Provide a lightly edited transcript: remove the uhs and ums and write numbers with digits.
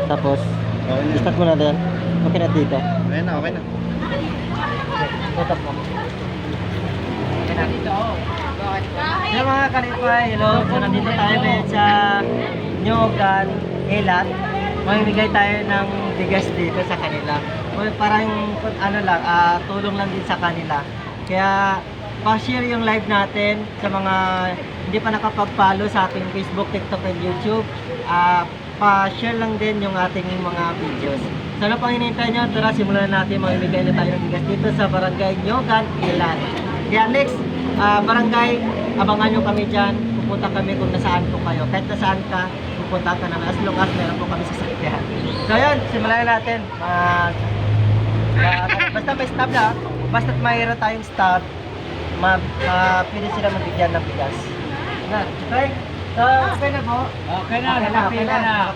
Tapos, Okay na. start mo na din. Okay na dito. Okay na, okay na. Tutok mo. Okay na. Hello mga kalipay, hello. So nandito tayo ngayon sa Nyogan, Elat. Mamimigay tayo ng bigas dito sa kanila. Well, parang ano lang, tulong lang din sa kanila. Kaya pa-share yung live natin sa mga hindi pa nakapag-follow sa ating Facebook, TikTok, and YouTube. Pa-share lang din yung ating mga videos. So ano pang hinihintay nyo? Tara, simulan natin. Mamimigay na tayo ng bigas dito sa Barangay Nyogan, Elat. Kaya next, barangay, abangan nyo kami dyan. Pupunta kami kung nasaan po kayo. Kahit nasaan ka, pupunta ka na as long as meron po kami sasakyan. So yun, simulan natin. Basta may stop na, basta't mayroon tayong stop, pwede sila mabigyan ng bigas. Okay? So, okay na po? Okay na, nakapila na.